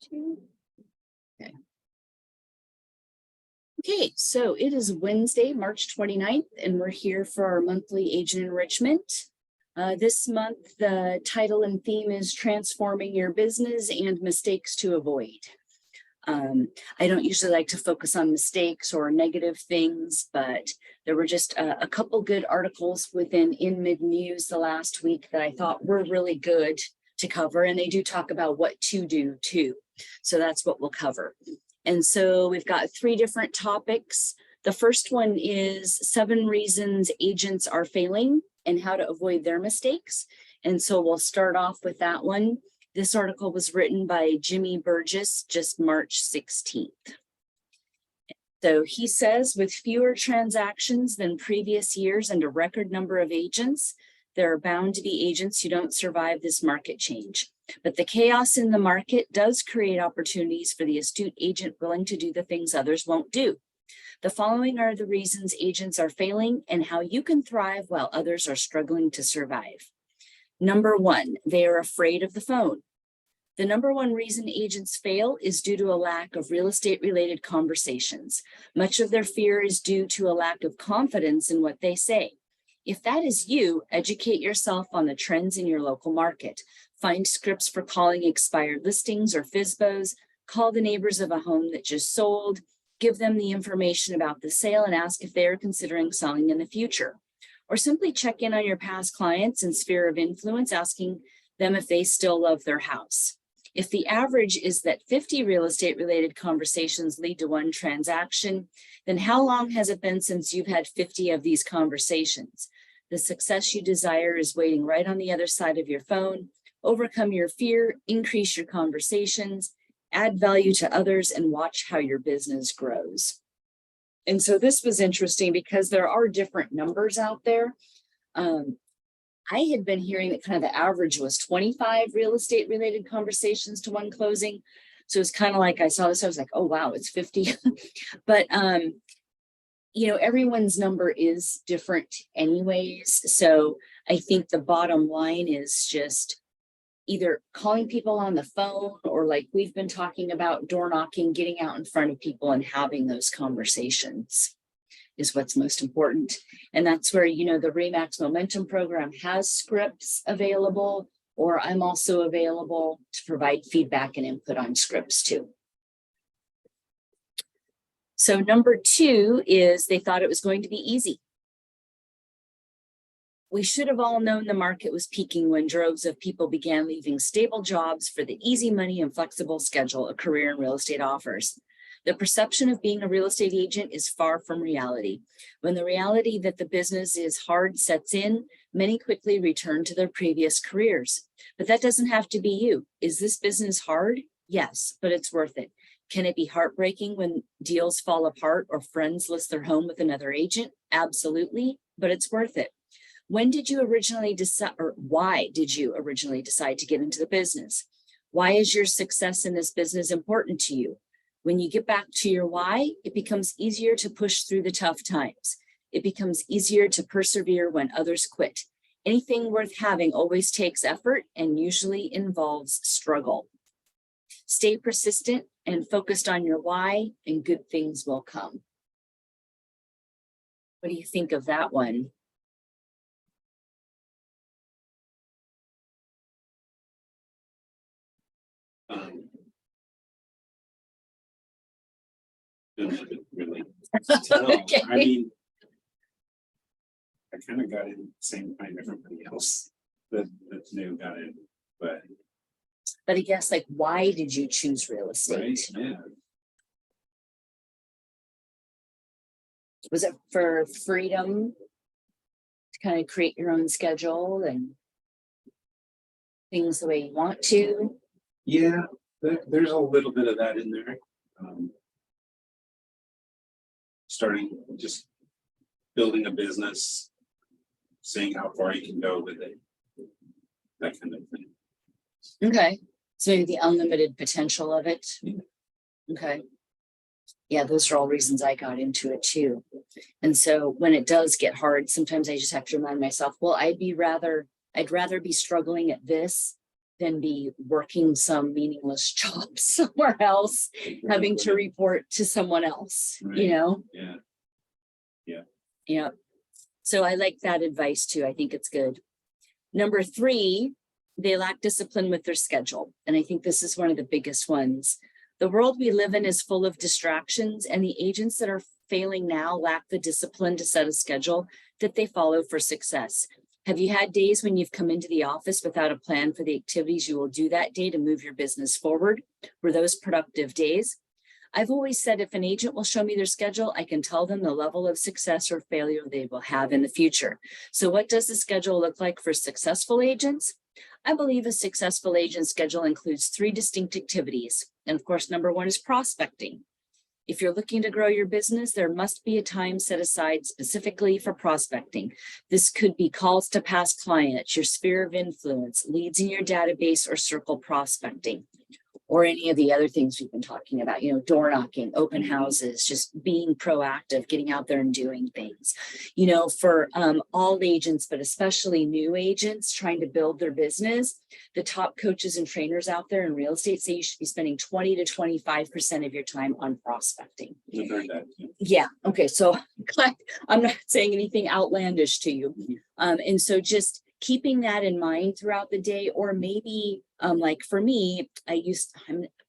Okay. Okay, so it is Wednesday, March 29th, and we're here for our monthly agent enrichment. This month, the title and theme is Transforming Your Business and Mistakes to Avoid. I don't usually like to focus on mistakes or negative things, but there were just a couple good articles within Inman News the last week that I thought were really good to cover, and they do talk about what to do too. So that's what we'll cover. And so we've got 3 different topics. The first one is 7 reasons agents are failing and how to avoid their mistakes. And so we'll start off with that one. This article was written by Jimmy Burgess, just March 16th. So he says, with fewer transactions than previous years and a record number of agents, there are bound to be agents who don't survive this market change. But the chaos in the market does create opportunities for the astute agent willing to do the things others won't do. The following are the reasons agents are failing and how you can thrive while others are struggling to survive. Number 1, they are afraid of the phone. The number 1 reason agents fail is due to a lack of real estate related conversations. Much of their fear is due to a lack of confidence in what they say. If that is you, educate yourself on the trends in your local market. Find scripts for calling expired listings or FSBOs. Call the neighbors of a home that just sold. Give them the information about the sale and ask if they are considering selling in the future. Or simply check in on your past clients and sphere of influence, asking them if they still love their house. If the average is that 50 real estate related conversations lead to 1 transaction, then how long has it been since you've had 50 of these conversations? The success you desire is waiting right on the other side of your phone. Overcome your fear, increase your conversations, add value to others, and watch how your business grows. And so this was interesting because there are different numbers out there. I had been hearing that kind of the average was 25 real estate related conversations to 1 closing. So it's kind of like I saw this, I was like, oh, wow, it's 50. But, you know, everyone's number is different anyways. So I think the bottom line is just either calling people on the phone or, like we've been talking about, door knocking, getting out in front of people and having those conversations is what's most important. And that's where, you know, the RE/MAX Momentum program has scripts available, or I'm also available to provide feedback and input on scripts too. So number 2 is they thought it was going to be easy. We should have all known the market was peaking when droves of people began leaving stable jobs for the easy money and flexible schedule a career in real estate offers. The perception of being a real estate agent is far from reality. When the reality that the business is hard sets in, many quickly return to their previous careers. But that doesn't have to be you. Is this business hard? Yes, but it's worth it. Can it be heartbreaking when deals fall apart or friends list their home with another agent? Absolutely, but it's worth it. When did you originally decide, or why did you originally decide to get into the business? Why is your success in this business important to you? When you get back to your why, it becomes easier to push through the tough times. It becomes easier to persevere when others quit. Anything worth having always takes effort and usually involves struggle. Stay persistent and focused on your why, and good things will come. What do you think of that one? Really. Okay. I mean, I kind of got in the same time everybody else that's new got in, but I guess, like, why did you choose real estate? right, yeah. Was it for freedom to kind of create your own schedule and things the way you want to? Yeah, there's a little bit of that in there. Starting just building a business, seeing how far you can go with it, that kind of thing. Okay, so maybe the unlimited potential of it. Yeah. Okay. Yeah, those are all reasons I got into it too. And so when it does get hard, sometimes I just have to remind myself, well, I'd rather be struggling at this than be working some meaningless job somewhere else, having to report to someone else, you Right. know? Yeah. Yeah. So I like that advice too. I think it's good. Number 3, they lack discipline with their schedule. And I think this is one of the biggest ones. The world we live in is full of distractions, and the agents that are failing now lack the discipline to set a schedule that they follow for success. Have you had days when you've come into the office without a plan for the activities you will do that day to move your business forward? Were those productive days? I've always said if an agent will show me their schedule, I can tell them the level of success or failure they will have in the future. So what does the schedule look like for successful agents? I believe a successful agent schedule includes 3 distinct activities. And of course, number 1 is prospecting. If you're looking to grow your business, there must be a time set aside specifically for prospecting. This could be calls to past clients, your sphere of influence, leads in your database, or circle prospecting, or any of the other things we've been talking about, door knocking, open houses, just being proactive, getting out there and doing things, for all agents, but especially new agents trying to build their business. The top coaches and trainers out there in real estate say you should be spending 20 to 25% of your time on prospecting. I've heard that too. Yeah. Okay. So I'm not saying anything outlandish to you. And so just keeping that in mind throughout the day, or maybe like for me, I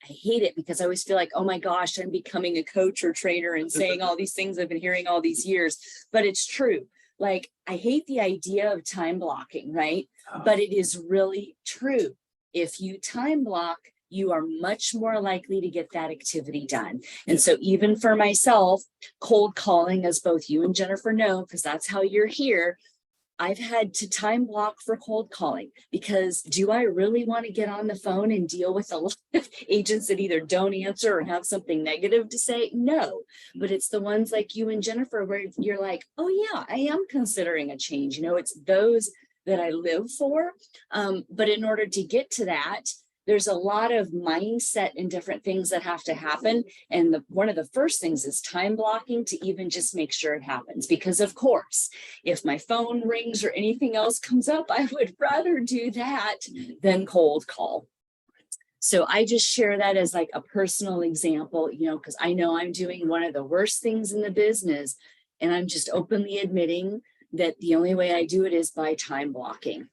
hate it because I always feel like, oh my gosh, I'm becoming a coach or trainer and saying all these things I've been hearing all these years, but it's true. Like, I hate the idea of time blocking, right? But it is really true. If you time block, you are much more likely to get that activity done. And so even for myself, cold calling, as both you and Jennifer know, because that's how you're here, I've had to time block for cold calling, because do I really want to get on the phone and deal with a lot of agents that either don't answer or have something negative to say? No, but it's the ones like you and Jennifer where you're like, oh yeah, I am considering a change. It's those that I live for. But in order to get to that, there's a lot of mindset and different things that have to happen. And one of the first things is time blocking to even just make sure it happens. Because of course, if my phone rings or anything else comes up, I would rather do that than cold call. So I just share that as like a personal example, because I know I'm doing one of the worst things in the business, and I'm just openly admitting that the only way I do it is by time blocking.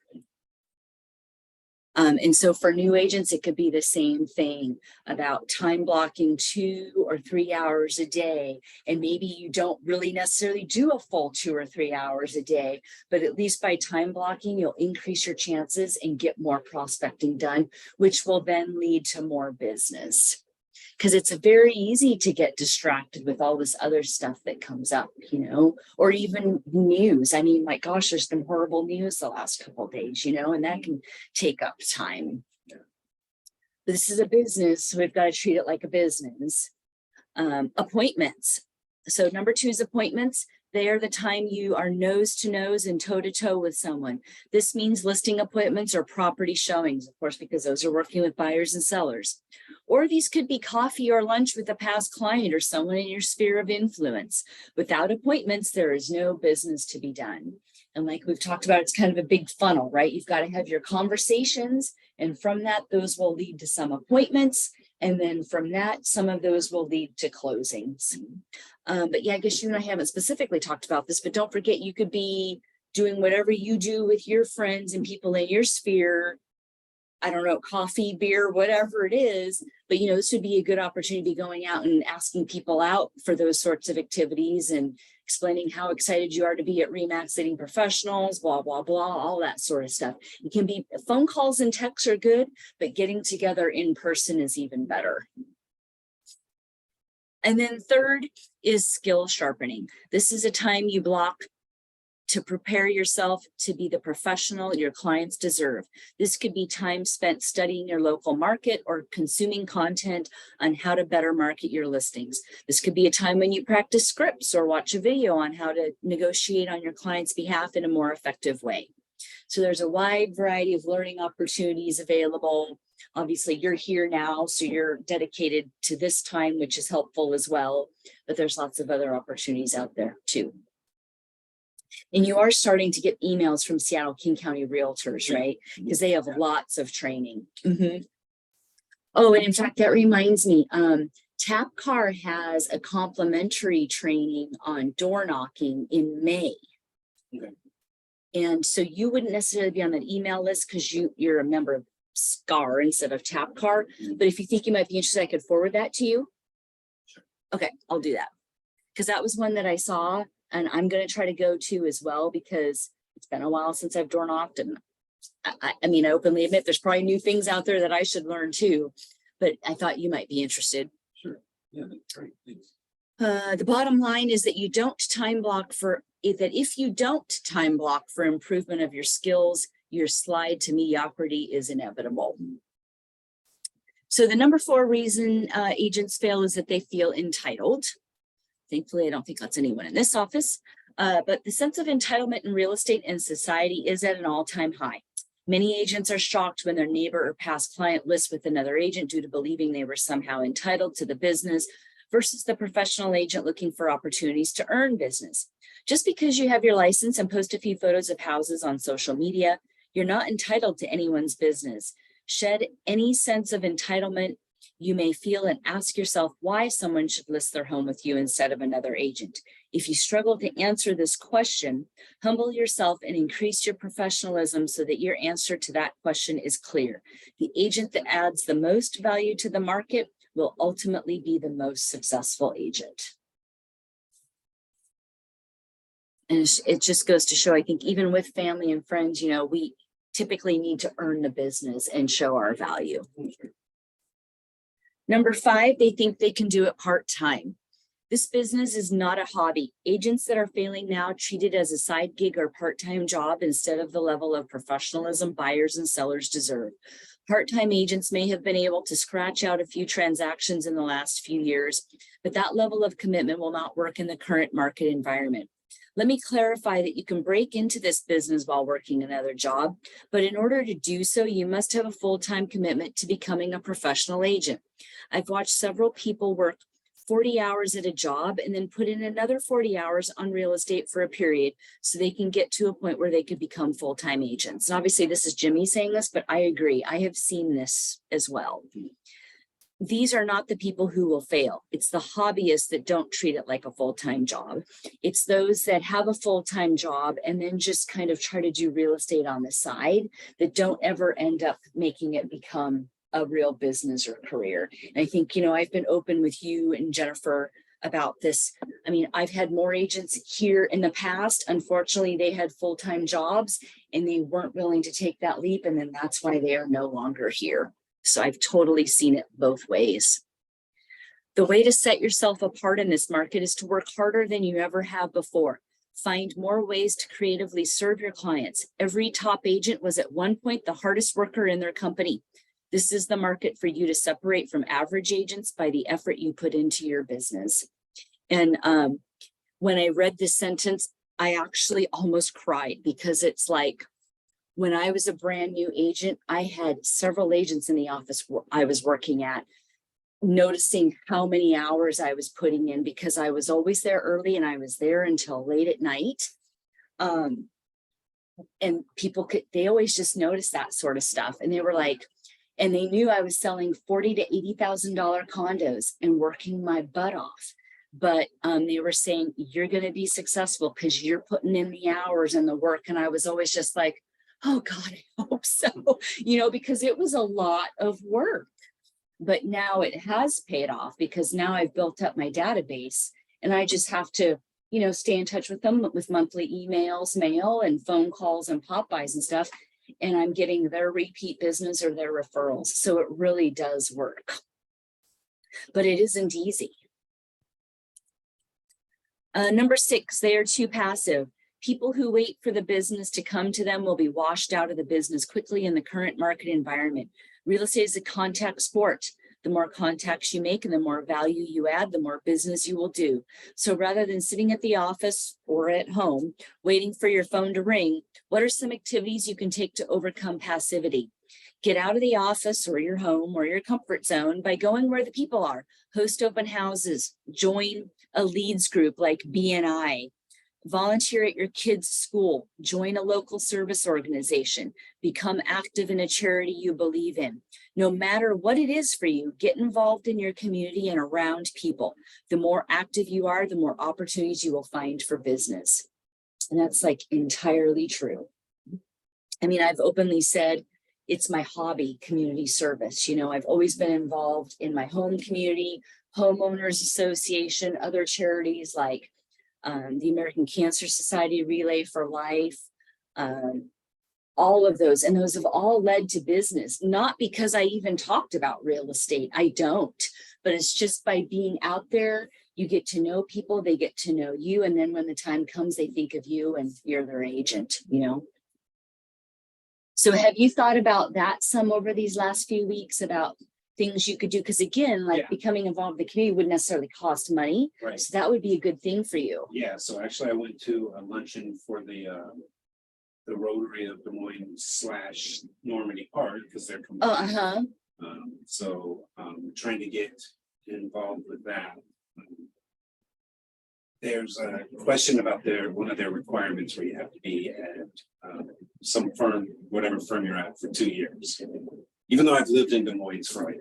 And so for new agents, it could be the same thing about time blocking 2 or 3 hours a day. And maybe you don't really necessarily do a full 2 or 3 hours a day, but at least by time blocking, you'll increase your chances and get more prospecting done, which will then lead to more business. Because it's very easy to get distracted with all this other stuff that comes up, or even news. I mean, my gosh, there's been horrible news the last couple of days, and that can take up time. But this is a business, so we've got to treat it like a business. Appointments. So number 2 is appointments. They are the time you are nose to nose and toe to toe with someone. This means listing appointments or property showings, of course, because those are working with buyers and sellers. Or these could be coffee or lunch with a past client or someone in your sphere of influence. Without appointments, there is no business to be done. And like we've talked about, it's kind of a big funnel, right? You've got to have your conversations, and from that, those will lead to some appointments. And then from that, some of those will lead to closings. But yeah, I guess you and I haven't specifically talked about this, but don't forget, you could be doing whatever you do with your friends and people in your sphere. I don't know, coffee, beer, whatever it is. But, this would be a good opportunity to be going out and asking people out for those sorts of activities and explaining how excited you are to be at RE/MAX Leading Professionals, blah, blah, blah, all that sort of stuff. It can be phone calls and texts are good, but getting together in person is even better. And then 3rd is skill sharpening. This is a time you block to prepare yourself to be the professional your clients deserve. This could be time spent studying your local market or consuming content on how to better market your listings. This could be a time when you practice scripts or watch a video on how to negotiate on your client's behalf in a more effective way. So there's a wide variety of learning opportunities available. Obviously, you're here now, so you're dedicated to this time, which is helpful as well. But there's lots of other opportunities out there too. And you are starting to get emails from Seattle King County Realtors, right? Because they have lots of training. Oh, and in fact, that reminds me, TapCar has a complimentary training on door knocking in May. Okay. And so you wouldn't necessarily be on that email list because you're a member of SCAR instead of TapCar. But if you think you might be interested, I could forward that to you. Sure. Okay, I'll do that. Because that was one that I saw, and I'm going to try to go to as well, because it's been a while since I've door knocked. And I mean, I openly admit there's probably new things out there that I should learn too, but I thought you might be interested. Sure. Yeah, that's great. Thanks. The bottom line is that you don't time block for that. If you don't time block for improvement of your skills, your slide to mediocrity is inevitable. So the number 4 reason agents fail is that they feel entitled. Thankfully, I don't think that's anyone in this office, but the sense of entitlement in real estate and society is at an all-time high. Many agents are shocked when their neighbor or past client lists with another agent due to believing they were somehow entitled to the business versus the professional agent looking for opportunities to earn business. Just because you have your license and post a few photos of houses on social media, you're not entitled to anyone's business. Shed any sense of entitlement you may feel and ask yourself why someone should list their home with you instead of another agent. If you struggle to answer this question, humble yourself and increase your professionalism so that your answer to that question is clear. The agent that adds the most value to the market will ultimately be the most successful agent. And it just goes to show, I think, even with family and friends, you know, we typically need to earn the business and show our value. Number 5, they think they can do it part-time. This business is not a hobby. Agents that are failing now treat it as a side gig or part-time job instead of the level of professionalism buyers and sellers deserve. Part-time agents may have been able to scratch out a few transactions in the last few years, but that level of commitment will not work in the current market environment. Let me clarify that you can break into this business while working another job, but in order to do so, you must have a full-time commitment to becoming a professional agent. I've watched several people work 40 hours at a job and then put in another 40 hours on real estate for a period so they can get to a point where they could become full-time agents. And obviously this is Jimmy saying this, but I agree. I have seen this as well. These are not the people who will fail. It's the hobbyists that don't treat it like a full-time job. It's those that have a full-time job and then just kind of try to do real estate on the side that don't ever end up making it become a real business or career. And I think, you know, I've been open with you and Jennifer about this. I mean, I've had more agents here in the past. Unfortunately, they had full-time jobs and they weren't willing to take that leap. And then that's why they are no longer here. So I've totally seen it both ways. The way to set yourself apart in this market is to work harder than you ever have before. Find more ways to creatively serve your clients. Every top agent was at one point the hardest worker in their company. This is the market for you to separate from average agents by the effort you put into your business. And when I read this sentence, I actually almost cried because it's like, when I was a brand new agent, I had several agents in the office I was working at, noticing how many hours I was putting in because I was always there early and I was there until late at night. And people they always just noticed that sort of stuff. And they were like, and they knew I was selling $40,000 to $80,000 condos and working my butt off. But they were saying, you're going to be successful because you're putting in the hours and the work. And I was always just like, oh God, I hope so, you know, because it was a lot of work. But now it has paid off because now I've built up my database and I just have to, you know, stay in touch with them with monthly emails, mail, and phone calls and pop-bys and stuff. And I'm getting their repeat business or their referrals. So it really does work. But it isn't easy. Number 6, they are too passive. People who wait for the business to come to them will be washed out of the business quickly in the current market environment. Real estate is a contact sport. The more contacts you make and the more value you add, the more business you will do. So rather than sitting at the office or at home, waiting for your phone to ring, what are some activities you can take to overcome passivity? Get out of the office or your home or your comfort zone by going where the people are. Host open houses, join a leads group like BNI, Volunteer at your kids' school, join a local service organization, become active in a charity you believe in. No matter what it is for you, get involved in your community and around people. The more active you are, the more opportunities you will find for business. And that's like entirely true. I mean, I've openly said it's my hobby, community service. You know, I've always been involved in my home community, homeowners association, other charities like the American Cancer Society, Relay for Life, all of those. And those have all led to business, not because I even talked about real estate. I don't, but it's just by being out there, you get to know people, they get to know you. And then when the time comes, they think of you and you're their agent, you know? So have you thought about that some over these last few weeks about things you could do? Because again, like becoming involved in the community wouldn't necessarily cost money. Right. So that would be a good thing for you. Yeah, so actually I went to a luncheon for the Rotary of Des Moines / Normandy Park because they're combined. So trying to get involved with that. There's a question about one of their requirements where you have to be at some firm, whatever firm you're at, for 2 years. Even though I've lived in Des Moines for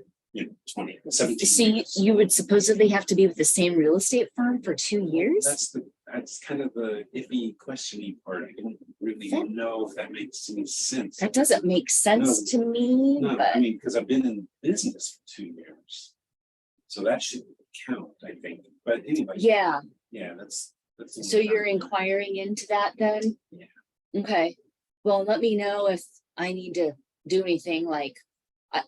17 years. You would supposedly have to be with the same real estate firm for 2 years? That's kind of the iffy questioning part. I don't really know if that makes any sense. That doesn't make sense to me. No, but... I mean, because I've been in business for 2 years. So that should count, I think. But anyway. Yeah, that's so you're inquiring into that then? Yeah. Okay. Well, let me know if I need to do anything. Like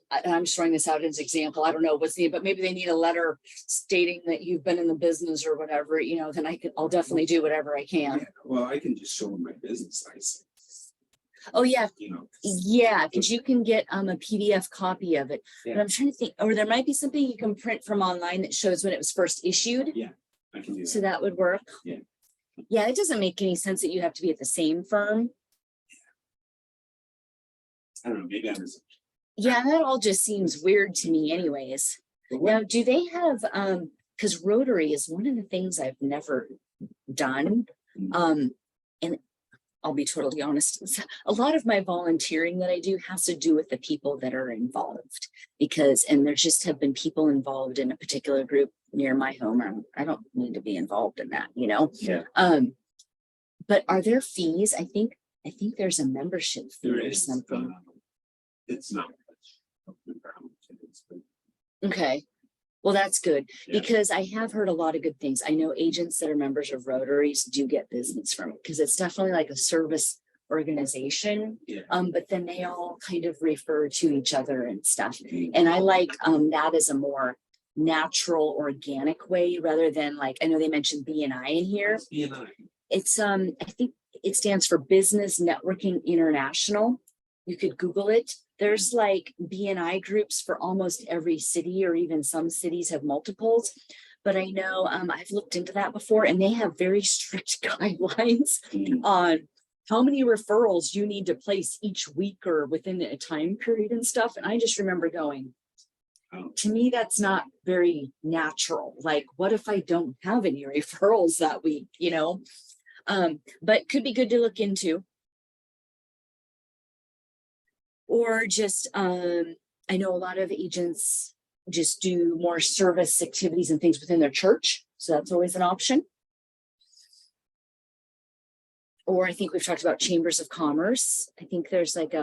I'm just throwing this out as an example. I don't know what's needed, but maybe they need a letter stating that you've been in the business or whatever, you know, then I'll definitely do whatever I can. Yeah, well, I can just show them my business license. Oh yeah. You know. Yeah, because you can get a PDF copy of it. Yeah. But I'm trying to think, or there might be something you can print from online that shows when it was first issued. Yeah, I can do that. So that would work. Yeah. Yeah, it doesn't make any sense that you have to be at the same firm. I don't know, maybe I'm just. Yeah, that all just seems weird to me anyways. Now, do they have, because Rotary is one of the things I've never done. And I'll be totally honest, a lot of my volunteering that I do has to do with the people that are involved and there just have been people involved in a particular group near my home. I don't need to be involved in that, you know? Yeah. But are there fees? I think there's a membership fee or something. It's not. Okay. Well, that's good because I have heard a lot of good things. I know agents that are members of Rotaries do get business from it because it's definitely like a service organization. Yeah. But then they all kind of refer to each other and stuff. And I like that as a more natural, organic way rather than like, I know they mentioned BNI in here. BNI. It's I think it stands for Business Networking International. You could Google it. There's like BNI groups for almost every city, or even some cities have multiples. But I know I've looked into that before, and they have very strict guidelines on how many referrals you need to place each week or within a time period and stuff. And I just remember going, to me, that's not very natural. Like, what if I don't have any referrals that week, you know? But could be good to look into. Or just, I know a lot of agents just do more service activities and things within their church. So that's always an option. Or I think we've talked about chambers of commerce. I think there's like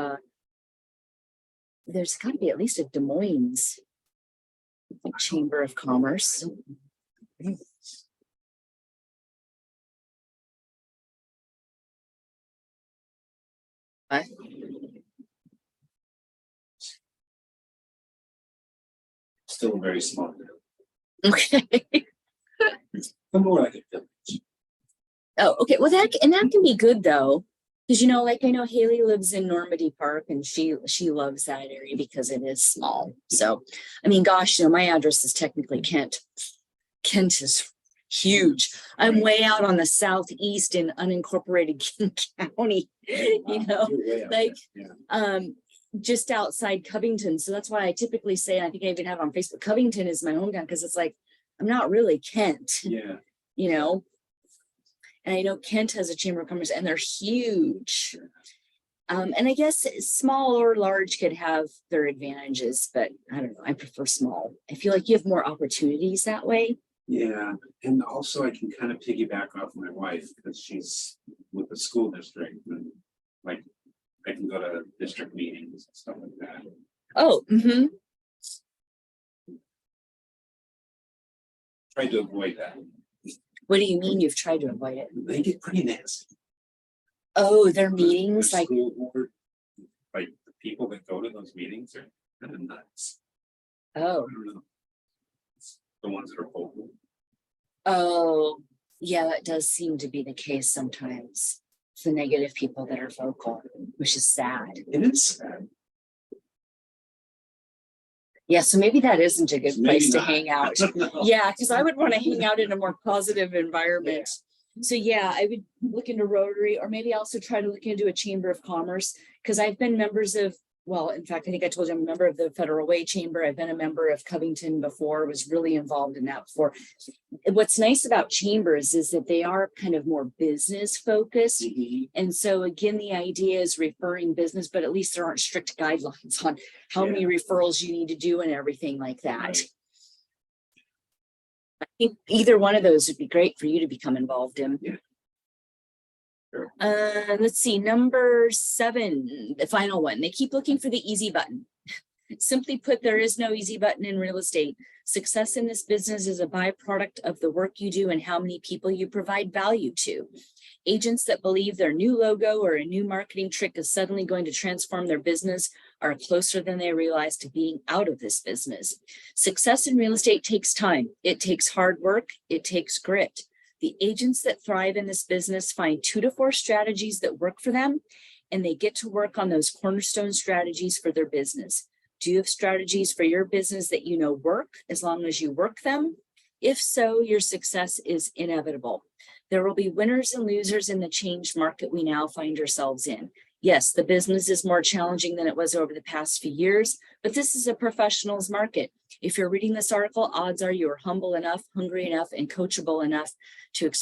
there's got to be at least a Des Moines chamber of commerce. Still very small. Okay. More like a village. Oh, okay. Well, that can be good though, because you know, like I know Haley lives in Normandy Park, and she loves that area because it is small. So, I mean, gosh, you know, my address is technically Kent. Kent is huge. I'm way out on the southeast in unincorporated King County. You know, like just outside Covington. So that's why I typically say, I think I even have on Facebook, Covington is my hometown, because it's like I'm not really Kent. Yeah. You know. And I know Kent has a chamber of commerce and they're huge. And I guess small or large could have their advantages, but I don't know, I prefer small. I feel like you have more opportunities that way. Yeah, and also I can kind of piggyback off my wife because she's with the school district and like I can go to district meetings and stuff like that. Oh, Try to avoid that. What do you mean you've tried to avoid it? They get pretty nasty. Oh, their meetings, The like, school board, like the people that go to those meetings are kind of nuts. I oh, don't know. It's the ones that are vocal. oh, yeah, that does seem to be the case sometimes. It's the negative people that are vocal, which is sad. It is sad. Yeah, so maybe that isn't a good Maybe place to not. hang out. Yeah, because I would want to hang out in a more positive environment. So yeah, I would look into Rotary, or maybe also try to look into a Chamber of Commerce, because I've been members of, well, in fact, I think I told you I'm a member of the Federal Way Chamber. I've been a member of Covington before, was really involved in that before. What's nice about chambers is that they are kind of more business focused. And so again, the idea is referring business, but at least there aren't strict guidelines on how many referrals you need to do and everything like that. Right. I think either one of those would be great for you to become involved in. Yeah. Sure. Let's see, number 7, the final one. They keep looking for the easy button. Simply put, there is no easy button in real estate. Success in this business is a byproduct of the work you do and how many people you provide value to. Agents that believe their new logo or a new marketing trick is suddenly going to transform their business are closer than they realize to being out of this business. Success in real estate takes time. It takes hard work. It takes grit. The agents that thrive in this business find 2 to 4 strategies that work for them, and they get to work on those cornerstone strategies for their business. Do you have strategies for your business that you know work as long as you work them? If so, your success is inevitable. There will be winners and losers in the changed market we now find ourselves in. Yes, the business is more challenging than it was over the past few years, but this is a professionals market. If you're reading this article, odds are you are humble enough, hungry enough, and coachable enough to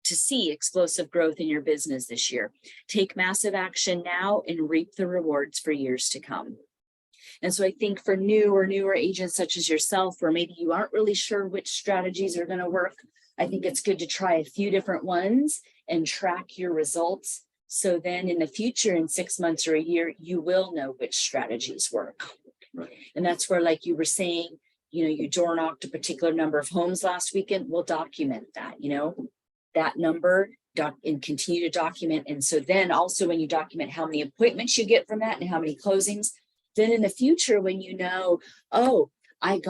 see explosive growth in your business this year. Take massive action now and reap the rewards for years to come. And so I think for new or newer agents such as yourself, where maybe you aren't really sure which strategies are going to work, I think it's good to try a few different ones and track your results. So then in the future, in 6 months or a year, you will know which strategies work. Right. And that's where, like you were saying, you door knocked a particular number of homes last weekend. We'll document that, that number and continue to document. And so then also when you document how many appointments you get from that and how many closings, then in the future, when oh, I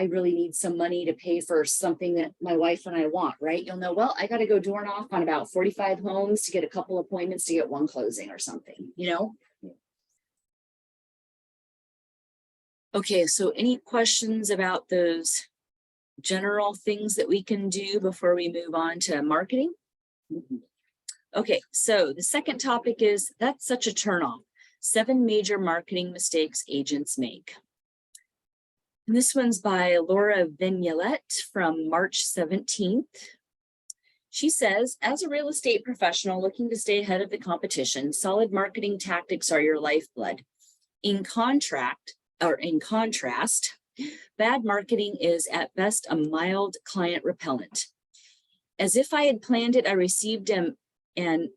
really need some money to pay for something that my wife and I want, right? You'll know, well, I got to go door knock on about 45 homes to get a couple appointments to get 1 closing or something, Okay, so any questions about those general things that we can do before we move on to marketing? Okay, so the second topic is, that's such a turnoff. 7 major marketing mistakes agents make. And this one's by Laura Vignelet from March 17th. She says, as a real estate professional looking to stay ahead of the competition, solid marketing tactics are your lifeblood. In contrast, bad marketing is at best a mild client repellent. As if I had planned it, I received an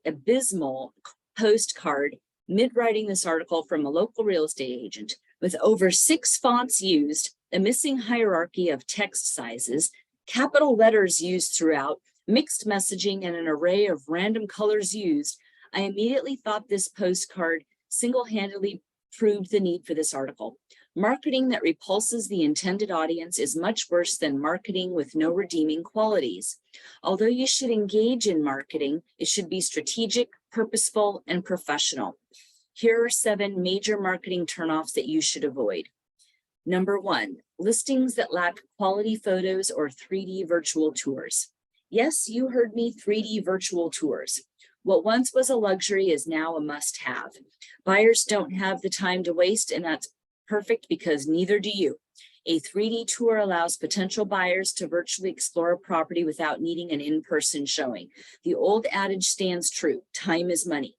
abysmal postcard mid-writing this article from a local real estate agent with over 6 fonts used, a missing hierarchy of text sizes, capital letters used throughout, mixed messaging, and an array of random colors used. I immediately thought this postcard single-handedly proved the need for this article. Marketing that repulses the intended audience is much worse than marketing with no redeeming qualities. Although you should engage in marketing, it should be strategic, purposeful, and professional. Here are 7 major marketing turnoffs that you should avoid. Number 1, listings that lack quality photos or 3D virtual tours. Yes, you heard me, 3D virtual tours. What once was a luxury is now a must-have. Buyers don't have the time to waste, and that's perfect because neither do you. A 3D tour allows potential buyers to virtually explore a property without needing an in-person showing. The old adage stands true, time is money.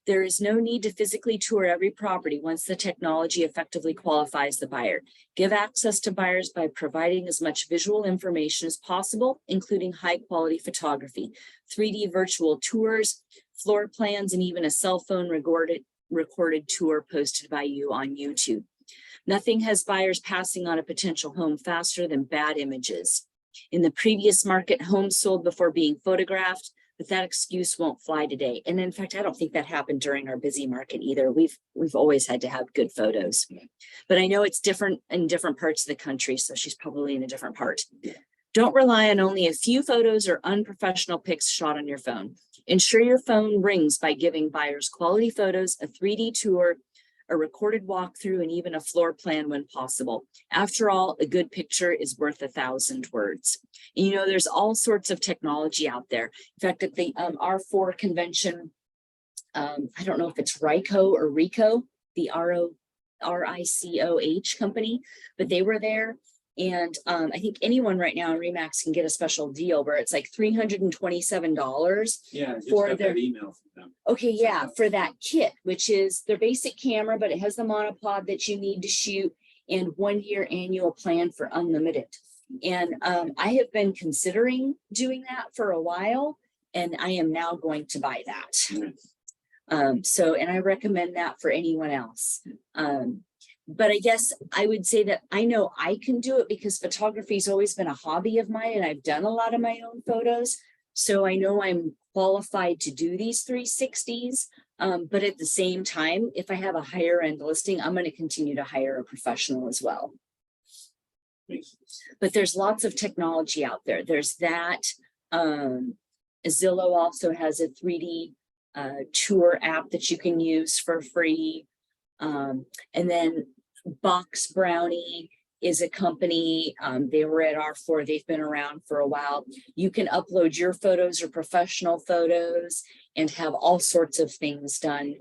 There is no need to physically tour every property once the technology effectively qualifies the buyer. Give access to buyers by providing as much visual information as possible, including high-quality photography, 3D virtual tours, floor plans, and even a cell phone recorded tour posted by you on YouTube. Nothing has buyers passing on a potential home faster than bad images. In the previous market, homes sold before being photographed, but that excuse won't fly today. And in fact, I don't think that happened during our busy market either. We've always had to have good photos, but I know it's different in different parts of the country. So she's probably in a different part. Don't rely on only a few photos or unprofessional pics shot on your phone. Ensure your phone rings by giving buyers quality photos, a 3D tour, a recorded walkthrough, and even a floor plan when possible. After all, a good picture is worth 1,000 words. And you know, there's all sorts of technology out there. In fact, at the R4 convention, I don't know if it's RICO or RICO, the RICOH company, but they were there. And I think anyone right now in Remax can get a special deal where it's like $327 for their email from them. Okay, yeah, for that kit, which is their basic camera, but it has the monopod that you need to shoot and 1-year annual plan for unlimited. And I have been considering doing that for a while, and I am now going to buy that. And I recommend that for anyone else. But I guess I would say that I know I can do it because photography has always been a hobby of mine, and I've done a lot of my own photos. So I know I'm qualified to do these 360s. But at the same time, if I have a higher end listing, I'm going to continue to hire a professional as well. But there's lots of technology out there. There's that. Zillow also has a 3D tour app that you can use for free. And then Box Brownie is a company. They were at R4. They've been around for a while. You can upload your photos or professional photos and have all sorts of things done.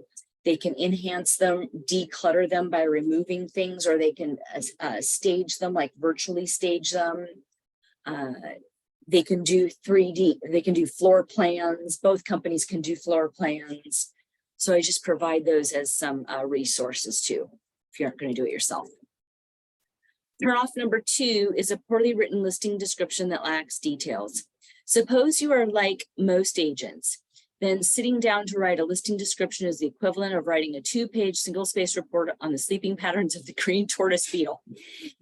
They can enhance them, declutter them by removing things, or they can stage them, like virtually stage them. They can do 3D, they can do floor plans. Both companies can do floor plans. So I just provide those as some resources too, if you aren't going to do it yourself. Turnoff number 2 is a poorly written listing description that lacks details. Suppose you are like most agents, then sitting down to write a listing description is the equivalent of writing a 2-page single-space report on the sleeping patterns of the green tortoise beetle.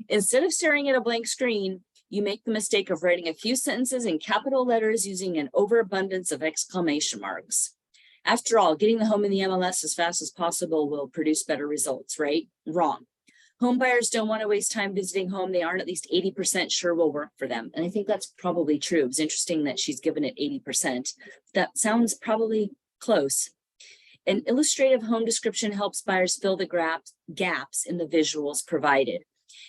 Instead of staring at a blank screen, you make the mistake of writing a few sentences in capital letters using an overabundance of exclamation marks. After all, getting the home in the MLS as fast as possible will produce better results, right? Wrong. Home buyers don't want to waste time visiting home they aren't at least 80% sure will work for them. And I think that's probably true. It was interesting that she's given it 80%. That sounds probably close. An illustrative home description helps buyers fill the gaps in the visuals provided.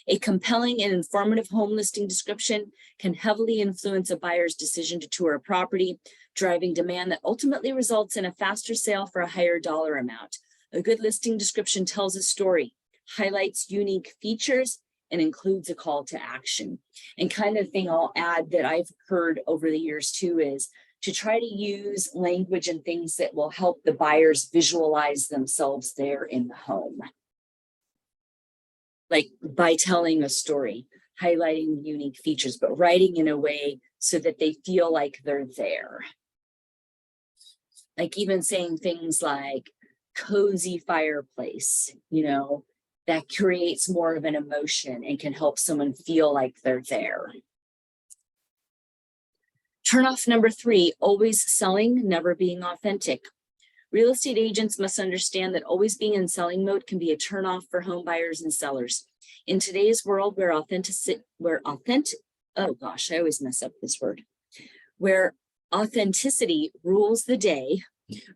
A compelling and informative home listing description can heavily influence a buyer's decision to tour a property, driving demand that ultimately results in a faster sale for a higher dollar amount. A good listing description tells a story, highlights unique features, and includes a call to action. And kind of thing I'll add that I've heard over the years too is to try to use language and things that will help the buyers visualize themselves there in the home. Like by telling a story, highlighting unique features, but writing in a way so that they feel like they're there. Like even saying things like cozy fireplace, you know, that creates more of an emotion and can help someone feel like they're there. Turnoff number 3, always selling, never being authentic. Real estate agents must understand that always being in selling mode can be a turnoff for home buyers and sellers. In today's world where authenticity rules the day,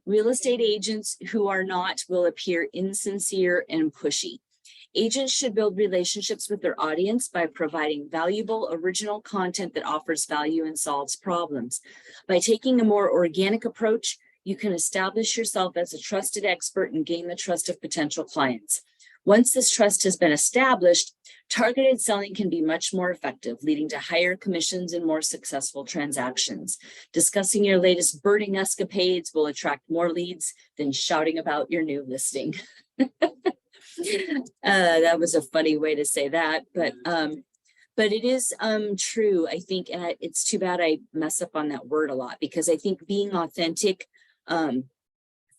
real estate agents who are not will appear insincere and pushy. Agents should build relationships with their audience by providing valuable, original content that offers value and solves problems. By taking a more organic approach, you can establish yourself as a trusted expert and gain the trust of potential clients. Once this trust has been established, targeted selling can be much more effective, leading to higher commissions and more successful transactions. Discussing your latest birding escapades will attract more leads than shouting about your new listing. That was a funny way to say that, but it is true, I think, and it's too bad I mess up on that word a lot, because I think being authentic,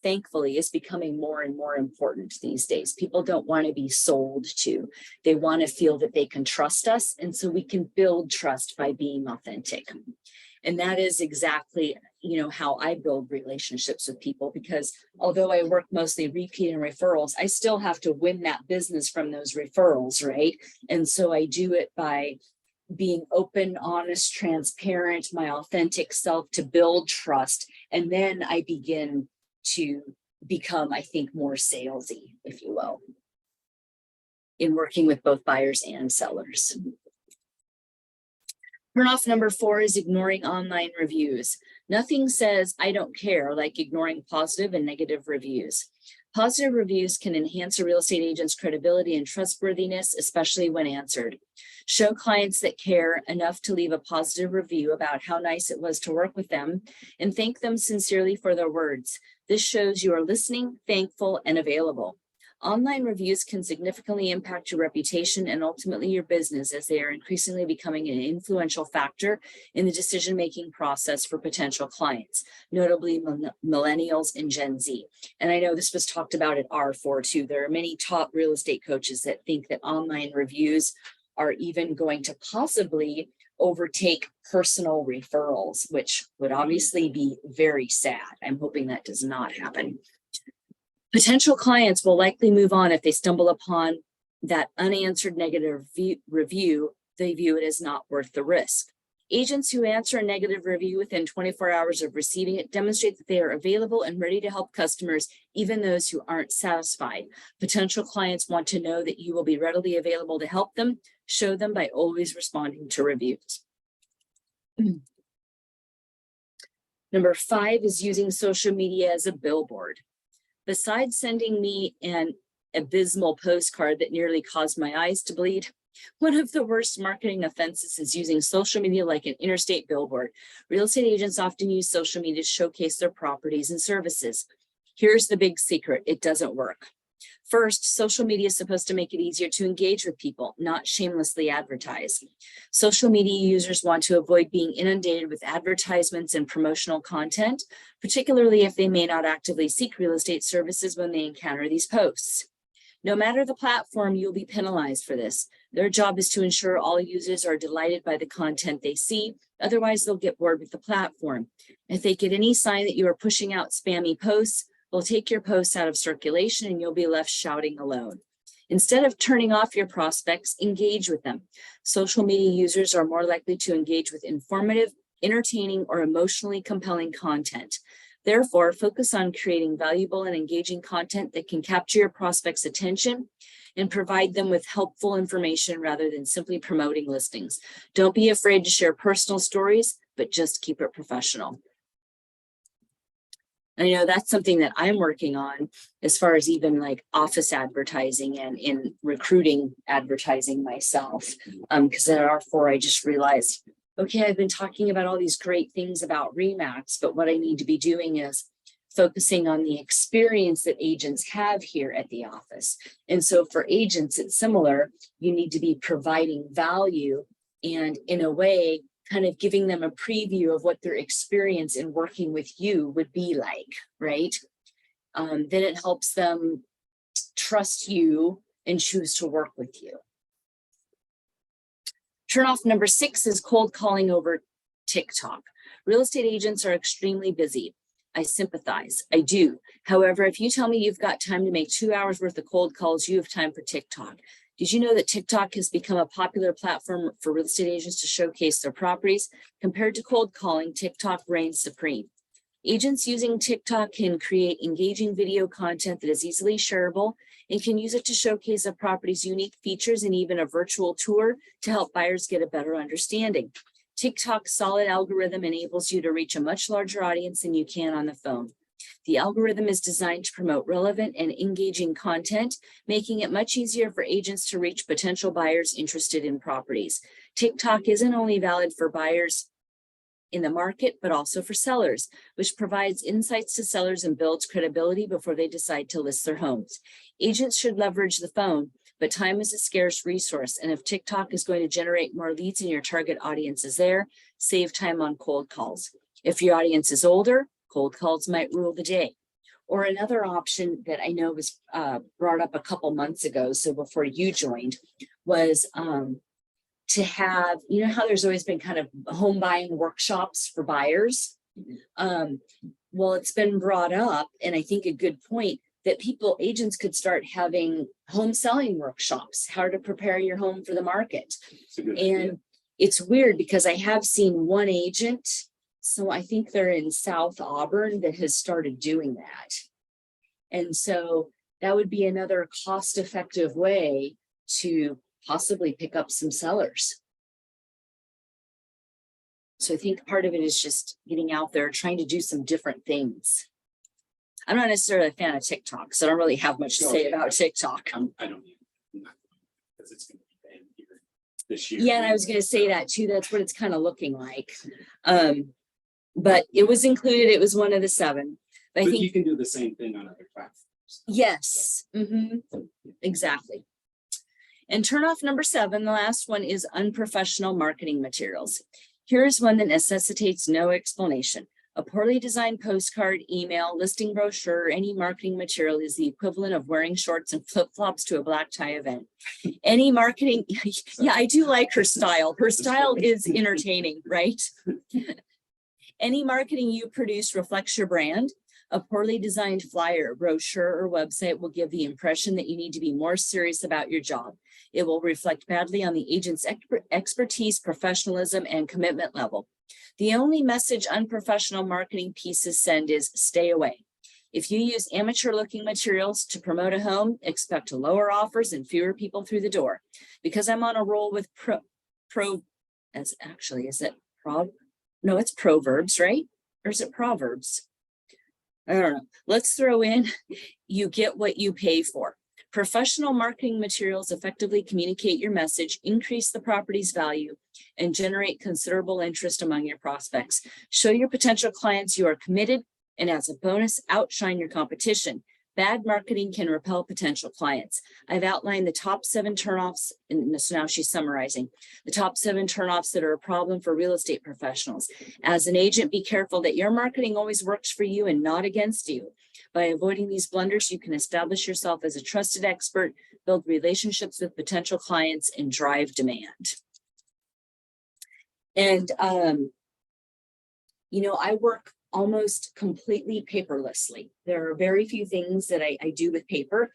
thankfully, is becoming more and more important these days. People don't want to be sold to. They want to feel that they can trust us. And so we can build trust by being authentic. And that is exactly, how I build relationships with people, because although I work mostly repeat and referrals, I still have to win that business from those referrals, right? And so I do it by being open, honest, transparent, my authentic self to build trust. And then I begin to become, I think, more salesy, if you will, in working with both buyers and sellers. Turnoff number 4 is ignoring online reviews. Nothing says I don't care like ignoring positive and negative reviews. Positive reviews can enhance a real estate agent's credibility and trustworthiness, especially when answered. Show clients that care enough to leave a positive review about how nice it was to work with them, and thank them sincerely for their words. This shows you are listening, thankful, and available. Online reviews can significantly impact your reputation and ultimately your business, as they are increasingly becoming an influential factor in the decision-making process for potential clients, notably millennials and Gen Z. And I know this was talked about at R4 too. There are many top real estate coaches that think that online reviews are even going to possibly overtake personal referrals, which would obviously be very sad. I'm hoping that does not happen. Potential clients will likely move on if they stumble upon that unanswered negative review. They view it as not worth the risk. Agents who answer a negative review within 24 hours of receiving it demonstrate that they are available and ready to help customers, even those who aren't satisfied. Potential clients want to know that you will be readily available to help them. Show them by always responding to reviews. Number 5 is using social media as a billboard. Besides sending me an abysmal postcard that nearly caused my eyes to bleed, one of the worst marketing offenses is using social media like an interstate billboard. Real estate agents often use social media to showcase their properties and services. Here's the big secret: it doesn't work. First, social media is supposed to make it easier to engage with people, not shamelessly advertise. Social media users want to avoid being inundated with advertisements and promotional content, particularly if they may not actively seek real estate services when they encounter these posts. No matter the platform, you'll be penalized for this. Their job is to ensure all users are delighted by the content they see. Otherwise, they'll get bored with the platform. If they get any sign that you are pushing out spammy posts, they'll take your posts out of circulation and you'll be left shouting alone. Instead of turning off your prospects, engage with them. Social media users are more likely to engage with informative, entertaining, or emotionally compelling content. Therefore, focus on creating valuable and engaging content that can capture your prospects' attention and provide them with helpful information rather than simply promoting listings. Don't be afraid to share personal stories, but just keep it professional. I know that's something that I'm working on as far as even like office advertising and in recruiting advertising myself. Because at R4, I just realized, okay, I've been talking about all these great things about RE/MAX, but what I need to be doing is focusing on the experience that agents have here at the office. And so for agents, it's similar. You need to be providing value and in a way, kind of giving them a preview of what their experience in working with you would be like, right? Then it helps them trust you and choose to work with you. Turnoff number 6 is cold calling over TikTok. Real estate agents are extremely busy. I sympathize, I do. However, if you tell me you've got time to make 2 hours worth of cold calls, you have time for TikTok. Did you know that TikTok has become a popular platform for real estate agents to showcase their properties? Compared to cold calling, TikTok reigns supreme. Agents using TikTok can create engaging video content that is easily shareable and can use it to showcase a property's unique features and even a virtual tour to help buyers get a better understanding. TikTok's solid algorithm enables you to reach a much larger audience than you can on the phone. The algorithm is designed to promote relevant and engaging content, making it much easier for agents to reach potential buyers interested in properties. TikTok isn't only valid for buyers in the market, but also for sellers, which provides insights to sellers and builds credibility before they decide to list their homes. Agents should leverage the phone, but time is a scarce resource. And if TikTok is going to generate more leads and your target audience is there, save time on cold calls. If your audience is older, cold calls might rule the day. Or another option that I know was brought up a couple months ago, so before you joined, was to have, you know how there's always been kind of home buying workshops for buyers? Well, it's been brought up, and I think a good point, that agents could start having home selling workshops, how to prepare your home for the market. And it's weird because I have seen one agent, so I think they're in South Auburn, that has started doing that. And so that would be another cost-effective way to possibly pick up some sellers. So I think part of it is just getting out there, trying to do some different things. I'm not necessarily a fan of TikTok, so I don't really have much to say about TikTok. I don't because it's going to be banned here this year. Yeah, and I was going to say that too. That's what it's kind of looking like. But it was included. It was one of the 7. But I think you can do the same thing on other platforms. Yes, exactly. And turnoff number 7, the last one, is unprofessional marketing materials. Here's one that necessitates no explanation. A poorly designed postcard, email, listing brochure, or any marketing material is the equivalent of wearing shorts and flip-flops to a black tie event. Any marketing, yeah, I do like her style. Her style is entertaining, right? Any marketing you produce reflects your brand. A poorly designed flyer, brochure, or website will give the impression that you need to be more serious about your job. It will reflect badly on the agent's expertise, professionalism, and commitment level. The only message unprofessional marketing pieces send is stay away. If you use amateur-looking materials to promote a home, expect lower offers and fewer people through the door. Because I'm on a roll with it's Proverbs, right? Or is it Proverbs? I don't know. Let's throw in, you get what you pay for. Professional marketing materials effectively communicate your message, increase the property's value, and generate considerable interest among your prospects. Show your potential clients you are committed, and as a bonus, outshine your competition. Bad marketing can repel potential clients. I've outlined the top 7 turnoffs, and so now she's summarizing the top 7 turnoffs that are a problem for real estate professionals. As an agent, be careful that your marketing always works for you and not against you. By avoiding these blunders, you can establish yourself as a trusted expert, build relationships with potential clients, and drive demand. And, you know, I work almost completely paperlessly. There are very few things that I do with paper,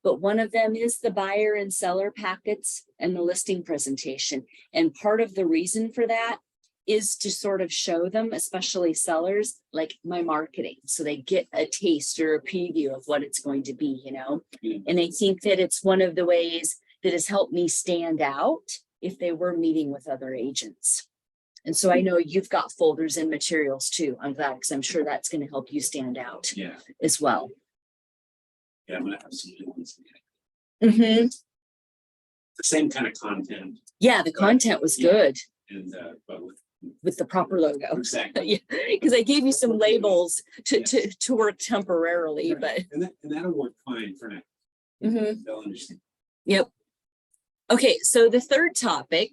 but one of them is the buyer and seller packets and the listing presentation. And part of the reason for that is to sort of show them, especially sellers, like my marketing, so they get a taste or a preview of what it's going to be, you know. And I think that it's one of the ways that has helped me stand out if they were meeting with other agents. And so I know you've got folders and materials too. I'm glad, because I'm sure that's going to help you stand out as well. Yeah, I'm going to have some new ones. The same kind of content. Yeah, the content was good. And but with the proper logo. Exactly. Because I gave you some labels to work temporarily, right. but and that'll work fine for now. They'll understand. Yep. Okay, so the third topic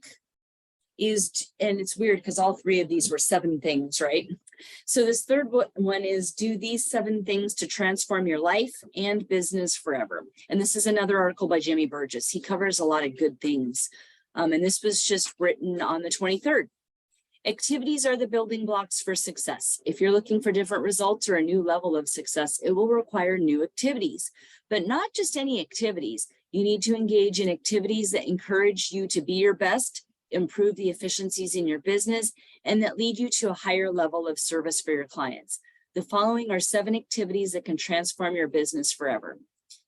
is, and it's weird because all 3 of these were 7 things, right? So this third one is, do these 7 things to transform your life and business forever. And this is another article by Jimmy Burgess. He covers a lot of good things. And this was just written on the 23rd. Activities are the building blocks for success. If you're looking for different results or a new level of success, it will require new activities, but not just any activities. You need to engage in activities that encourage you to be your best, improve the efficiencies in your business, and that lead you to a higher level of service for your clients. The following are 7 activities that can transform your business forever.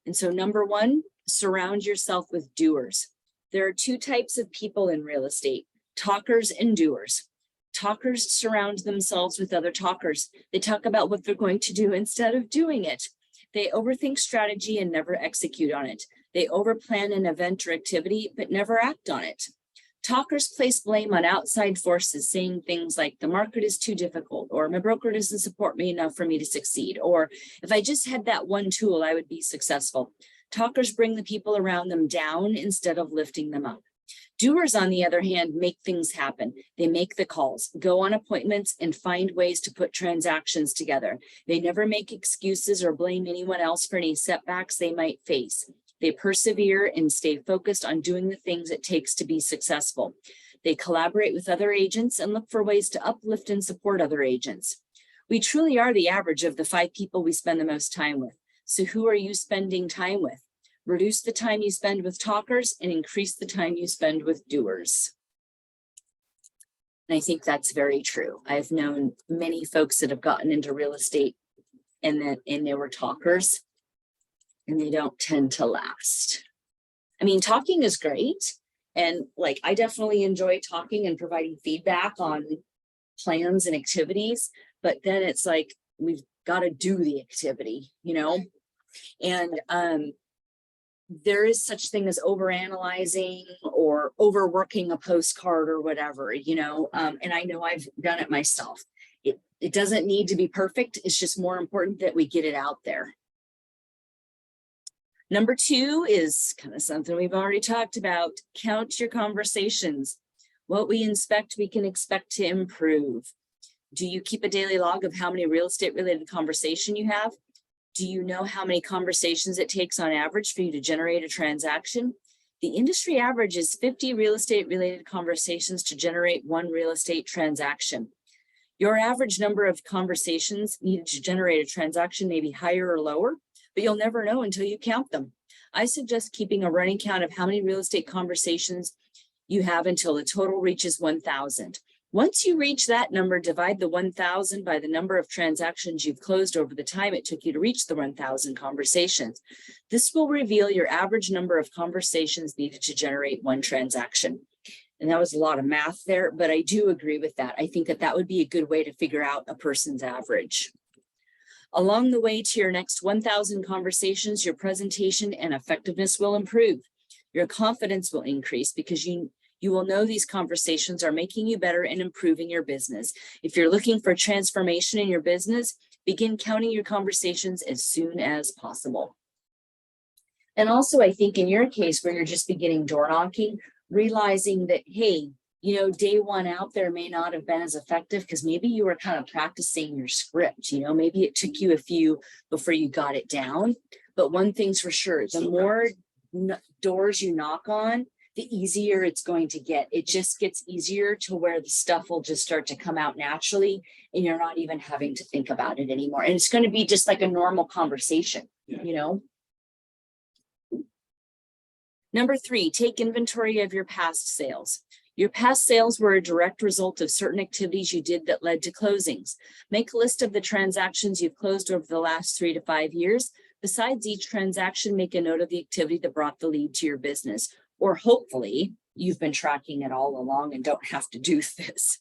And so number 1, surround yourself with doers. There are 2 types of people in real estate, talkers and doers. Talkers surround themselves with other talkers. They talk about what they're going to do instead of doing it. They overthink strategy and never execute on it. They overplan an event or activity, but never act on it. Talkers place blame on outside forces, saying things like, the market is too difficult, or my broker doesn't support me enough for me to succeed, or if I just had that one tool, I would be successful. Talkers bring the people around them down instead of lifting them up. Doers, on the other hand, make things happen. They make the calls, go on appointments, and find ways to put transactions together. They never make excuses or blame anyone else for any setbacks they might face. They persevere and stay focused on doing the things it takes to be successful. They collaborate with other agents and look for ways to uplift and support other agents. We truly are the average of the 5 people we spend the most time with. So who are you spending time with? Reduce the time you spend with talkers and increase the time you spend with doers. And I think that's very true. I've known many folks that have gotten into real estate and they were talkers, and they don't tend to last. I mean, talking is great. And like, I definitely enjoy talking and providing feedback on plans and activities, but then it's like, we've got to do the activity, you know? And there is such thing as overanalyzing or overworking a postcard or whatever, you know? And I know I've done it myself. It doesn't need to be perfect. It's just more important that we get it out there. Number 2 is kind of something we've already talked about. Count your conversations. What we inspect, we can expect to improve. Do you keep a daily log of how many real estate related conversation you have? Do you know how many conversations it takes on average for you to generate a transaction? The industry average is 50 real estate related conversations to generate 1 real estate transaction. Your average number of conversations needed to generate a transaction may be higher or lower, but you'll never know until you count them. I suggest keeping a running count of how many real estate conversations you have until the total reaches 1,000. Once you reach that number, divide the 1,000 by the number of transactions you've closed over the time it took you to reach the 1,000 conversations. This will reveal your average number of conversations needed to generate 1 transaction. And that was a lot of math there, but I do agree with that. I think that would be a good way to figure out a person's average. Along the way to your next 1,000 conversations, your presentation and effectiveness will improve. Your confidence will increase because you will know these conversations are making you better and improving your business. If you're looking for transformation in your business, begin counting your conversations as soon as possible. And also, I think in your case where you're just beginning door knocking, realizing that, hey, you know, day 1 out there may not have been as effective because maybe you were kind of practicing your script, you know, maybe it took you a few before you got it down. But one thing's for sure, the more doors you knock on, the easier it's going to get. It just gets easier to where the stuff will just start to come out naturally and you're not even having to think about it anymore. And it's going to be just like a normal conversation, you know? Number 3, take inventory of your past sales. Your past sales were a direct result of certain activities you did that led to closings. Make a list of the transactions you've closed over the last 3 to 5 years. Besides each transaction, make a note of the activity that brought the lead to your business. Or hopefully you've been tracking it all along and don't have to do this.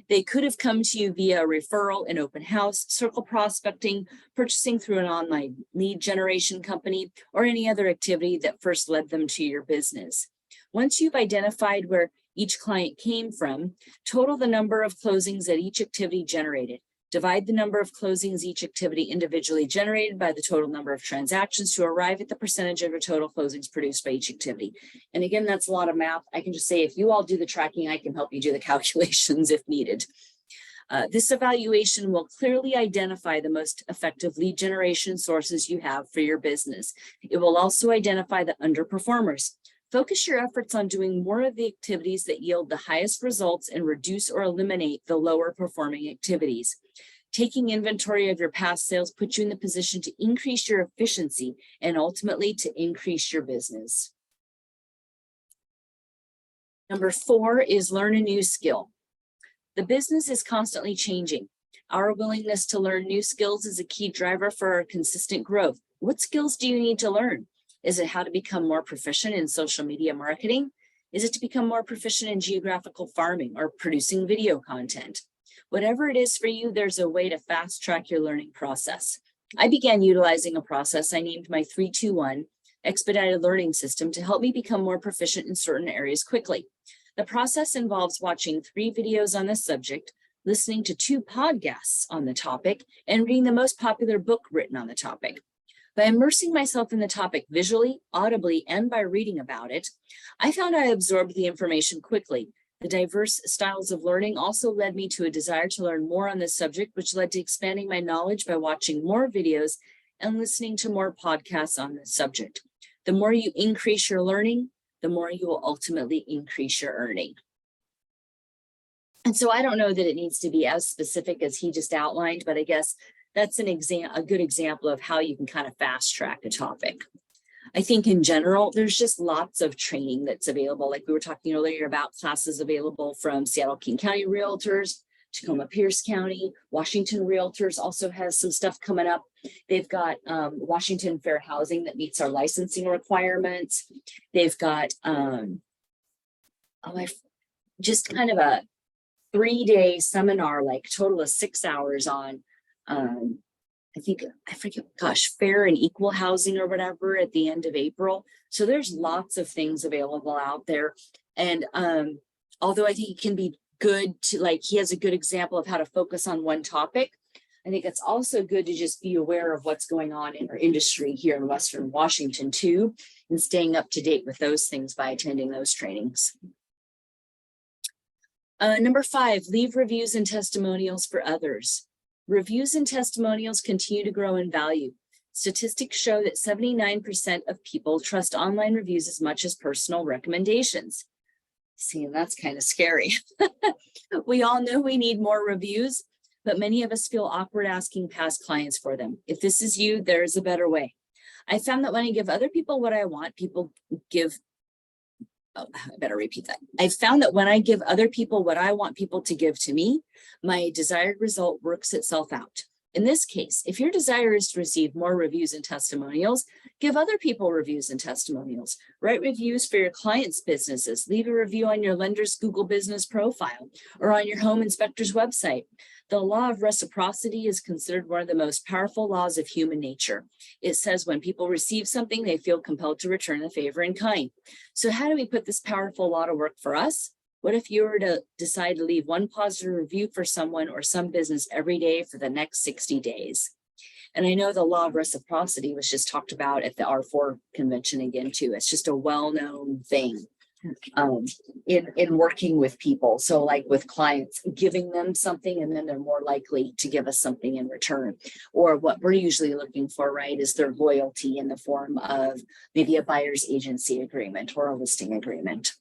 They could have come to you via a referral, an open house, circle prospecting, purchasing through an online lead generation company, or any other activity that first led them to your business. Once you've identified where each client came from, total the number of closings that each activity generated. Divide the number of closings each activity individually generated by the total number of transactions to arrive at the percentage of your total closings produced by each activity. And again, that's a lot of math. I can just say, if you all do the tracking, I can help you do the calculations if needed. This evaluation will clearly identify the most effective lead generation sources you have for your business. It will also identify the underperformers. Focus your efforts on doing more of the activities that yield the highest results and reduce or eliminate the lower performing activities. Taking inventory of your past sales puts you in the position to increase your efficiency and ultimately to increase your business. Number 4 is learn a new skill. The business is constantly changing. Our willingness to learn new skills is a key driver for our consistent growth. What skills do you need to learn? Is it how to become more proficient in social media marketing? Is it to become more proficient in geographical farming or producing video content? Whatever it is for you, there's a way to fast track your learning process. I began utilizing a process I named my 3-2-1 expedited learning system to help me become more proficient in certain areas quickly. The process involves watching 3 videos on this subject, listening to 2 podcasts on the topic, and reading the most popular book written on the topic. By immersing myself in the topic visually, audibly, and by reading about it, I found I absorbed the information quickly. The diverse styles of learning also led me to a desire to learn more on this subject, which led to expanding my knowledge by watching more videos and listening to more podcasts on this subject. The more you increase your learning, the more you will ultimately increase your earning. And so I don't know that it needs to be as specific as he just outlined, but I guess that's a good example of how you can kind of fast track a topic. I think in general, there's just lots of training that's available. Like we were talking earlier about classes available from Seattle-King County Realtors, Tacoma-Pierce County, Washington Realtors also has some stuff coming up. They've got Washington Fair Housing that meets our licensing requirements. They've got just kind of a 3-day seminar, like total of 6 hours on I forget, fair and equal housing or whatever at the end of April. So there's lots of things available out there. And although I think it can be good to, like, he has a good example of how to focus on one topic, I think it's also good to just be aware of what's going on in our industry here in Western Washington too, and staying up to date with those things by attending those trainings. Number 5, leave reviews and testimonials for others. Reviews and testimonials continue to grow in value. Statistics show that 79% of people trust online reviews as much as personal recommendations. See, and that's kind of scary. We all know we need more reviews, but many of us feel awkward asking past clients for them. If this is you, there is a better way. I found that when I give other people what I want, people give I better repeat that. I found that when I give other people what I want people to give to me, my desired result works itself out. In this case, if your desire is to receive more reviews and testimonials, give other people reviews and testimonials. Write reviews for your clients' businesses. Leave a review on your lender's Google business profile or on your home inspector's website. The law of reciprocity is considered one of the most powerful laws of human nature. It says when people receive something, they feel compelled to return the favor in kind. So how do we put this powerful law to work for us? What if you were to decide to leave one positive review for someone or some business every day for the next 60 days? And I know the law of reciprocity was just talked about at the R4 convention again, too. It's just a well-known thing in working with people. So like with clients, giving them something and then they're more likely to give us something in return. Or what we're usually looking for, right, is their loyalty in the form of maybe a buyer's agency agreement or a listing agreement.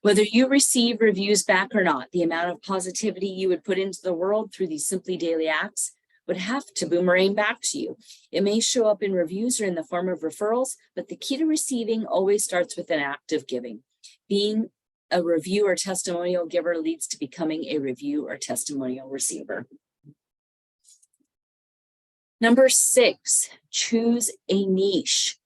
Whether you receive reviews back or not, the amount of positivity you would put into the world through these simply daily acts would have to boomerang back to you. It may show up in reviews or in the form of referrals, but the key to receiving always starts with an act of giving. Being a review or testimonial giver leads to becoming a review or testimonial receiver. Number 6, choose a niche.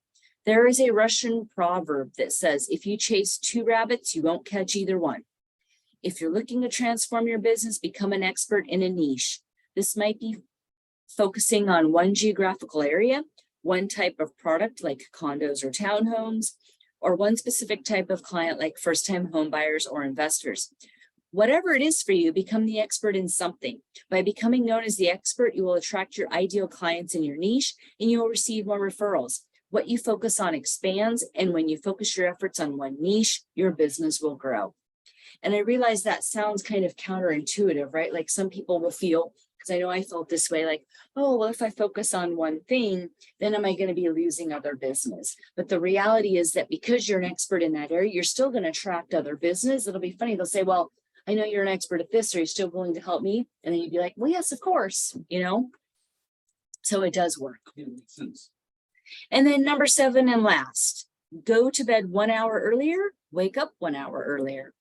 There is a Russian proverb that says, if you chase 2 rabbits, you won't catch either one. If you're looking to transform your business, become an expert in a niche. This might be focusing on one geographical area, one type of product like condos or townhomes, or one specific type of client like first-time home buyers or investors. Whatever it is for you, become the expert in something. By becoming known as the expert, you will attract your ideal clients in your niche and you will receive more referrals. What you focus on expands, and when you focus your efforts on one niche, your business will grow. And I realize that sounds kind of counterintuitive, right? Like some people will feel, because I know I felt this way, like, oh, well, if I focus on one thing, then am I going to be losing other business? But the reality is that because you're an expert in that area, you're still going to attract other business. It'll be funny. They'll say, well, I know you're an expert at this. Are you still willing to help me? And then you'd be like, well, yes, of course, you know? So it does work. Yeah, makes sense. And then number 7 and last, go to bed 1 hour earlier, wake up 1 hour earlier.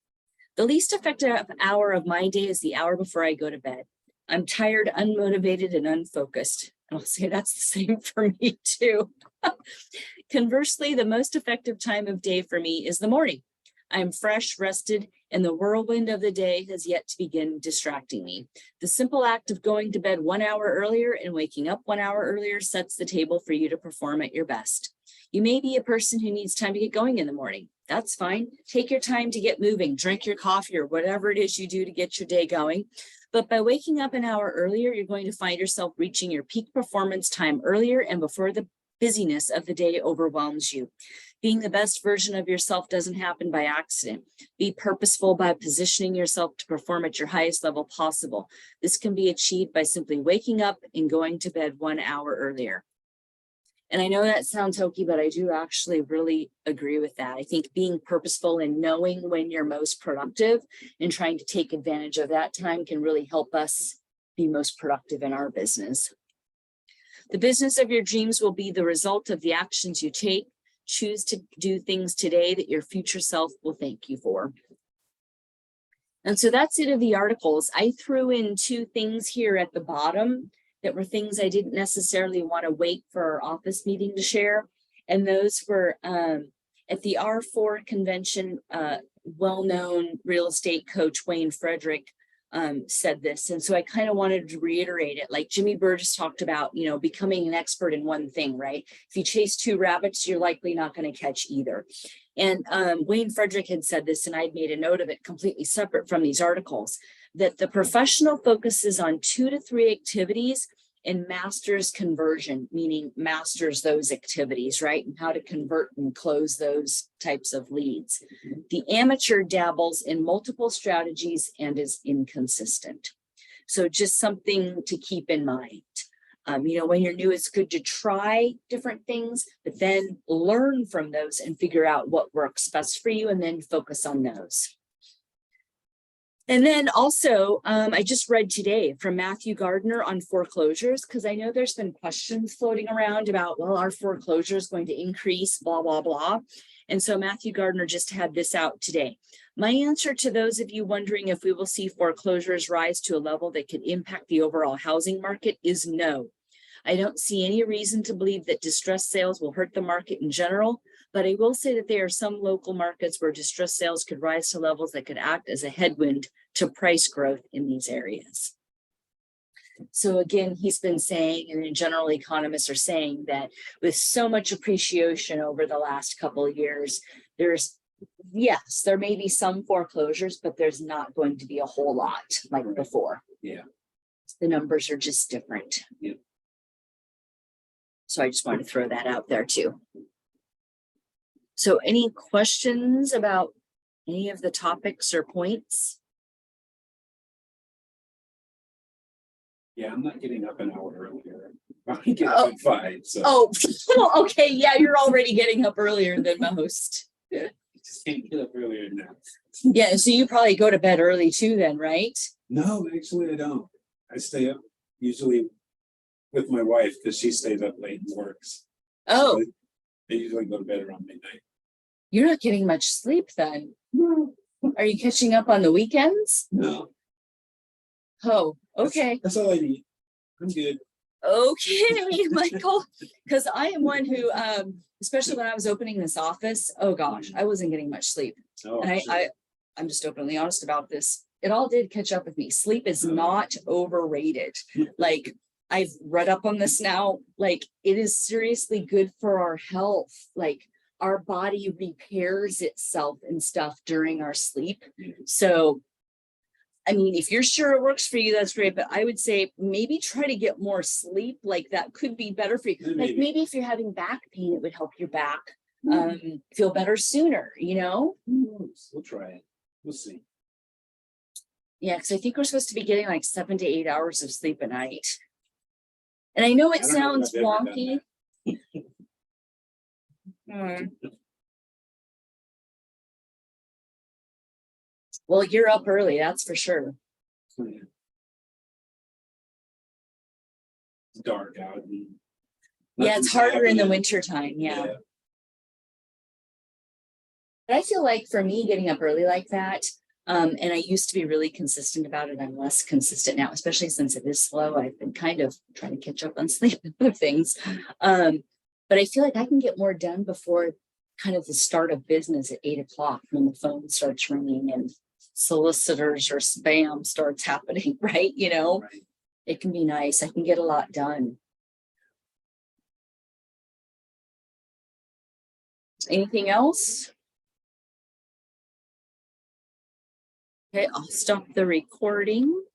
The least effective hour of my day is the hour before I go to bed. I'm tired, unmotivated, and unfocused. And I'll say that's the same for me too. Conversely, the most effective time of day for me is the morning. I'm fresh, rested, and the whirlwind of the day has yet to begin distracting me. The simple act of going to bed 1 hour earlier and waking up 1 hour earlier sets the table for you to perform at your best. You may be a person who needs time to get going in the morning. That's fine. Take your time to get moving, drink your coffee or whatever it is you do to get your day going. But by waking up an hour earlier, you're going to find yourself reaching your peak performance time earlier and before the busyness of the day overwhelms you. Being the best version of yourself doesn't happen by accident. Be purposeful by positioning yourself to perform at your highest level possible. This can be achieved by simply waking up and going to bed 1 hour earlier. And I know that sounds hokey, but I do actually really agree with that. I think being purposeful and knowing when you're most productive and trying to take advantage of that time can really help us be most productive in our business. The business of your dreams will be the result of the actions you take. Choose to do things today that your future self will thank you for. And so that's it of the articles. I threw in 2 things here at the bottom that were things I didn't necessarily want to wait for our office meeting to share. And those were at the R4 convention, well-known real estate coach Wayne Frederick said this. And so I kind of wanted to reiterate it. Like Jimmy Burgess talked about, you know, becoming an expert in one thing, right? If you chase 2 rabbits, you're likely not going to catch either. And Wayne Frederick had said this, and I'd made a note of it completely separate from these articles, that the professional focuses on 2 to 3 activities and masters conversion, meaning masters those activities, right? And how to convert and close those types of leads. The amateur dabbles in multiple strategies and is inconsistent. So just something to keep in mind. You know, when you're new, it's good to try different things, but then learn from those and figure out what works best for you and then focus on those. And then also, I just read today from Matthew Gardner on foreclosures, because I know there's been questions floating around about, well, are foreclosures going to increase, blah, blah, blah. And so Matthew Gardner just had this out today. My answer to those of you wondering if we will see foreclosures rise to a level that could impact the overall housing market is no. I don't see any reason to believe that distressed sales will hurt the market in general, but I will say that there are some local markets where distressed sales could rise to levels that could act as a headwind to price growth in these areas. So again, he's been saying, and in general, economists are saying that with so much appreciation over the last couple of years, yes, there may be some foreclosures, but there's not going to be a whole lot like before. Yeah. The numbers are just different. Yeah. So I just wanted to throw that out there too. So any questions about any of the topics or points? Yeah, I'm not getting up an hour earlier. I get up at 5. So. Oh, okay. Yeah, you're already getting up earlier than most. Yeah, I just can't get up earlier now. Yeah, so you probably go to bed early too then, right? No, actually I don't. I stay up usually with my wife because she stays up late and works. Oh. So they usually go to bed around midnight. You're not getting much sleep then. No. Are you catching up on the weekends? No. Oh, okay. That's all I need. I'm good. Okay, Michael. Because I am one who, especially when I was opening this office, oh gosh, I wasn't getting much sleep. Oh, And sure. I'm just openly honest about this. It all did catch up with me. Sleep is not overrated. Like I've read up on this now, like it is seriously good for our health. Like our body repairs itself and stuff during our sleep. So, I mean, if you're sure it works for you, that's great. But I would say maybe try to get more sleep. Like that could be better for you. Like maybe if you're having back pain, it would help your back feel better sooner, you know? We'll try it. We'll see. Yeah, because I think we're supposed to be getting like 7 to 8 hours of sleep a night. And I know it sounds wonky. Well, you're up early, that's for sure. It's dark out. Yeah, it's harder in the winter time. Yeah. But I feel like for me, getting up early like that, and I used to be really consistent about it. I'm less consistent now, especially since it is slow. I've been kind of trying to catch up on sleep and other things. But I feel like I can get more done before kind of the start of business at 8 o'clock when the phone starts ringing and solicitors or spam starts happening, right? You know, Right. it can be nice. I can get a lot done. Anything else? Okay, I'll stop the recording.